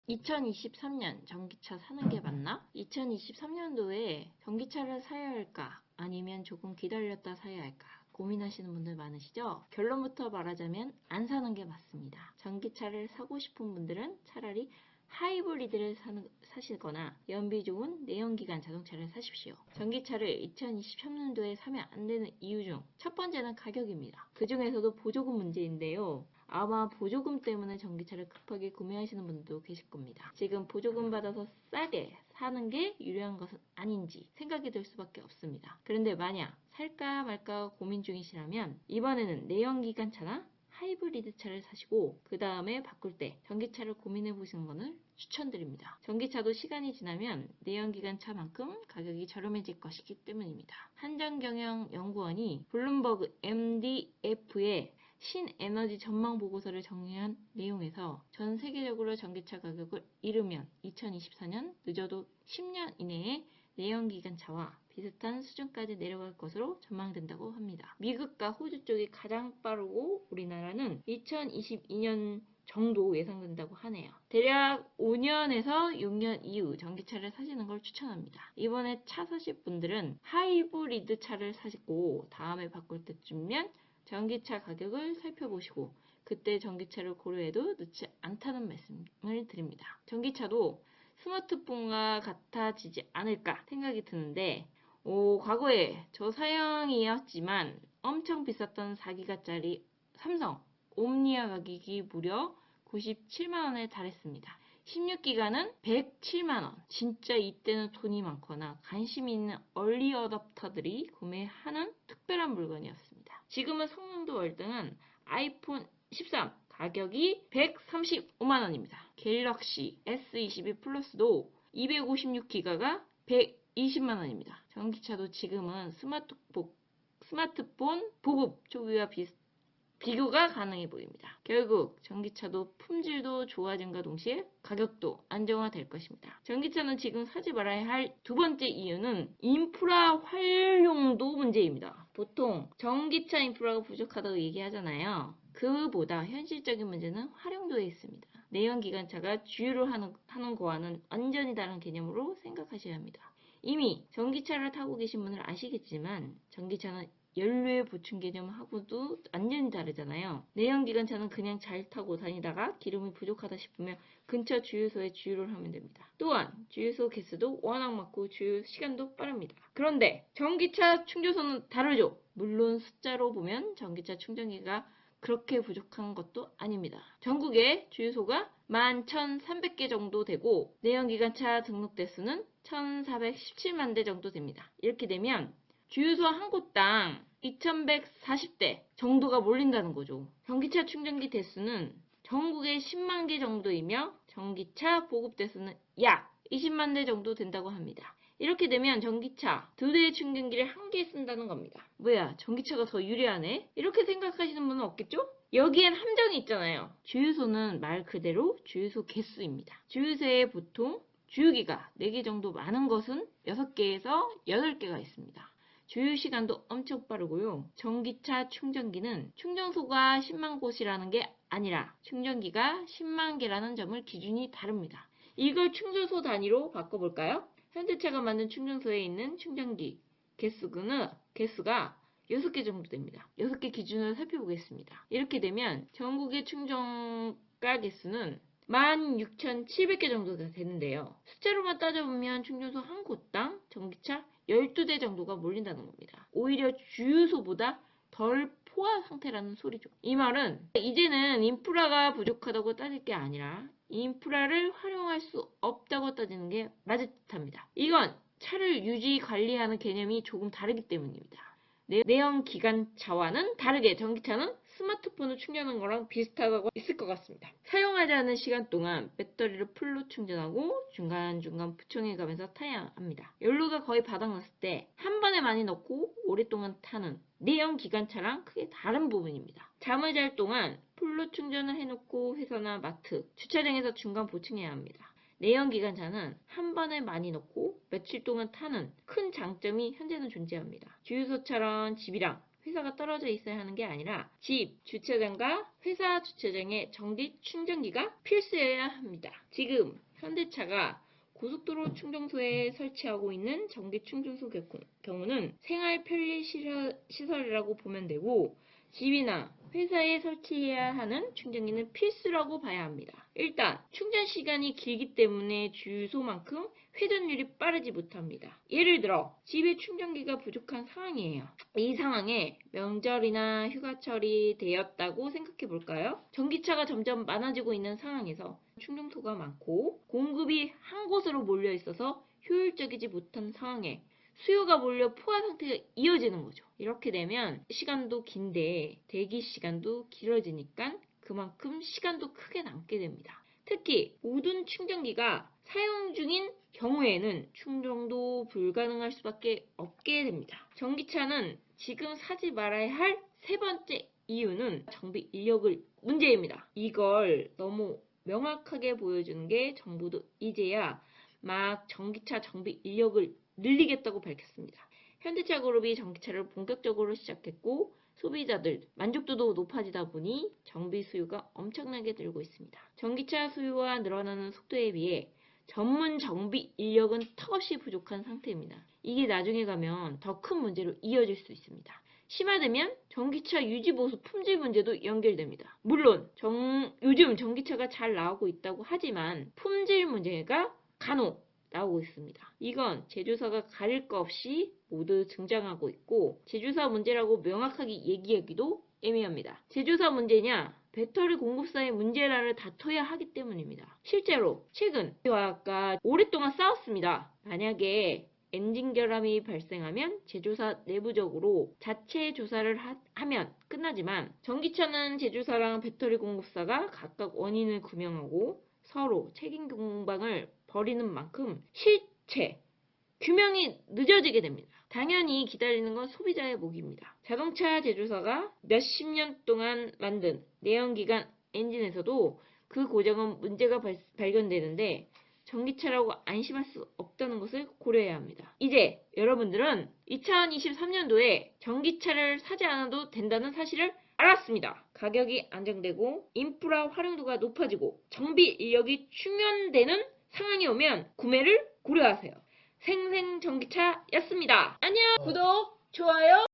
2023년 전기차 사는 게 맞나? 2023년도에 전기차를 사야 할까? 아니면 조금 기다렸다 사야 할까? 고민하시는 분들 많으시죠? 결론부터 말하자면 안 사는 게 맞습니다. 전기차를 사고 싶은 분들은 차라리 하이브리드를 사시거나 연비 좋은 내연기관 자동차를 사십시오. 전기차를 2023년도에 사면 안 되는 이유 중 첫 번째는 가격입니다. 그 중에서도 보조금 문제인데요. 아마 보조금 때문에 전기차를 급하게 구매하시는 분들도 계실 겁니다. 지금 보조금 받아서 싸게 사는 게 유리한 것은 아닌지 생각이 들 수밖에 없습니다. 그런데 만약 살까 말까 고민 중이시라면 이번에는 내연기관차나 하이브리드 차를 사시고 그 다음에 바꿀 때 전기차를 고민해 보시는 것을 추천드립니다. 전기차도 시간이 지나면 내연기관 차만큼 가격이 저렴해질 것이기 때문입니다. 한전경영연구원이 블룸버그 MDF의 신에너지 전망 보고서를 정리한 내용에서 전 세계적으로 전기차 가격을 이르면 2024년 늦어도 10년 이내에 내연기관차와 비슷한 수준까지 내려갈 것으로 전망된다고 합니다. 미국과 호주 쪽이 가장 빠르고 우리나라는 2022년 정도 예상된다고 하네요. 대략 5년에서 6년 이후 전기차를 사시는 걸 추천합니다. 이번에 차 사실 분들은 하이브리드 차를 사시고 다음에 바꿀 때쯤이면 전기차 가격을 살펴보시고 그때 전기차를 고려해도 늦지 않다는 말씀을 드립니다. 전기차도 스마트폰과 같아지지 않을까 생각이 드는데 과거에 저 사양이었지만 엄청 비쌌던 4기가짜리 삼성 옴니아 가격이 무려 97만원에 달했습니다. 16기가는 107만원. 진짜 이때는 돈이 많거나 관심 있는 얼리 어답터들이 구매하는 특별한 물건이었습니다. 지금은 성능도 월등한 아이폰 13 가격이 135만원입니다. 갤럭시 S22 플러스도 256기가가 120만원입니다. 전기차도 지금은 스마트폰 보급 초기와 비교가 가능해 보입니다. 결국 전기차도 품질도 좋아짐과 동시에 가격도 안정화될 것입니다. 전기차는 지금 사지 말아야 할 두 번째 이유는 인프라 활용도 문제입니다. 보통 전기차 인프라가 부족하다고 얘기하잖아요. 그보다 현실적인 문제는 활용도에 있습니다. 내연기관차가 주유를 하는 거와는 완전히 다른 개념으로 생각하셔야 합니다. 이미 전기차를 타고 계신 분은 아시겠지만 전기차는 연료의 보충 개념하고도 완전히 다르잖아요. 내연기관차는 그냥 잘 타고 다니다가 기름이 부족하다 싶으면 근처 주유소에 주유를 하면 됩니다. 또한 주유소 개수도 워낙 많고 주유 시간도 빠릅니다. 그런데 전기차 충전소는 다르죠. 물론 숫자로 보면 전기차 충전기가 그렇게 부족한 것도 아닙니다. 전국에 주유소가 11,300개 정도 되고 내연기관차 등록 대수는 1,417만 대 정도 됩니다. 이렇게 되면 주유소 한 곳당 2,140대 정도가 몰린다는 거죠. 전기차 충전기 대수는 전국에 10만 개 정도이며 전기차 보급 대수는 약 20만 대 정도 된다고 합니다. 이렇게 되면 전기차 2대의 충전기를 한 개 쓴다는 겁니다. 뭐야, 전기차가 더 유리하네? 이렇게 생각하시는 분은 없겠죠? 여기엔 함정이 있잖아요. 주유소는 말 그대로 주유소 개수입니다. 주유소에 보통 주유기가 4개 정도 많은 것은 6개에서 8개가 있습니다. 주유 시간도 엄청 빠르고요. 전기차 충전기는 충전소가 10만 곳이라는 게 아니라 충전기가 10만 개라는 점을 기준이 다릅니다. 이걸 충전소 단위로 바꿔볼까요? 현대차가 만든 충전소에 있는 충전기 개수가 6개 정도 됩니다. 6개 기준으로 살펴보겠습니다. 이렇게 되면 전국의 충전가 개수는 16,700개 정도가 되는데요. 숫자로만 따져보면 충전소 한 곳당 전기차 12대 정도가 몰린다는 겁니다. 오히려 주유소보다 덜 포화 상태라는 소리죠. 이 말은 이제는 인프라가 부족하다고 따질 게 아니라 인프라를 활용할 수 없다고 따지는 게 맞을 듯합니다. 이건 차를 유지 관리하는 개념이 조금 다르기 때문입니다. 내연기관차와는 다르게 전기차는 스마트폰을 충전하는 거랑 비슷하다고 있을 것 같습니다. 사용하지 않은 시간 동안 배터리를 풀로 충전하고 중간중간 부총해가면서 타야 합니다. 연료가 거의 바닥났을 때 한 번에 많이 넣고 오랫동안 타는 내연기관차랑 크게 다른 부분입니다. 잠을 잘 동안 풀로 충전을 해놓고 회사나 마트, 주차장에서 중간 보충해야 합니다. 내연기관차는 한 번에 많이 넣고 며칠 동안 타는 큰 장점이 현재는 존재합니다. 주유소처럼 집이랑 회사가 떨어져 있어야 하는 게 아니라 집 주차장과 회사 주차장에 전기 충전기가 필수여야 합니다. 지금 현대차가 고속도로 충전소에 설치하고 있는 전기 충전소 경우는 생활 편리 시설이라고 보면 되고, 집이나 회사에 설치해야 하는 충전기는 필수라고 봐야 합니다. 일단 충전 시간이 길기 때문에 주유소만큼 회전율이 빠르지 못합니다. 예를 들어 집에 충전기가 부족한 상황이에요. 이 상황에 명절이나 휴가철이 되었다고 생각해 볼까요? 전기차가 점점 많아지고 있는 상황에서 충전소가 많고 공급이 한 곳으로 몰려 있어서 효율적이지 못한 상황에 수요가 몰려 포화 상태가 이어지는 거죠. 이렇게 되면 시간도 긴데 대기 시간도 길어지니까 그만큼 시간도 크게 남게 됩니다. 특히 모든 충전기가 사용 중인 경우에는 충전도 불가능할 수밖에 없게 됩니다. 전기차는 지금 사지 말아야 할 세 번째 이유는 정비 인력을 문제입니다. 이걸 너무 명확하게 보여주는 게 정부도 이제야 막 전기차 정비 인력을 늘리겠다고 밝혔습니다. 현대차 그룹이 전기차를 본격적으로 시작했고 소비자들 만족도도 높아지다 보니 정비 수요가 엄청나게 늘고 있습니다. 전기차 수요가 늘어나는 속도에 비해 전문 정비 인력은 턱없이 부족한 상태입니다. 이게 나중에 가면 더 큰 문제로 이어질 수 있습니다. 심화되면 전기차 유지보수 품질 문제도 연결됩니다. 물론 요즘 전기차가 잘 나오고 있다고 하지만 품질 문제가 간혹 나오고 있습니다. 이건 제조사가 가릴 거 없이 모두 등장하고 있고 제조사 문제라고 명확하게 얘기하기도 애매합니다. 제조사 문제냐 배터리 공급사의 문제라를 다퉈야 하기 때문입니다. 실제로 최근 아까 오랫동안 싸웠습니다. 만약에 엔진 결함이 발생하면 제조사 내부적으로 자체 조사를 하면 끝나지만 전기차는 제조사랑 배터리 공급사가 각각 원인을 규명하고 서로 책임 공방을 벌이는 만큼 실체 규명이 늦어지게 됩니다. 당연히 기다리는 건 소비자의 몫입니다. 자동차 제조사가 몇십 년 동안 만든 내연기관 엔진에서도 그 고장은 문제가 발견되는데 전기차라고 안심할 수 없다는 것을 고려해야 합니다. 이제 여러분들은 2023년도에 전기차를 사지 않아도 된다는 사실을 알았습니다. 가격이 안정되고 인프라 활용도가 높아지고 정비 인력이 충원되는 상황이 오면 구매를 고려하세요. 생생전기차였습니다. 안녕. 구독, 좋아요.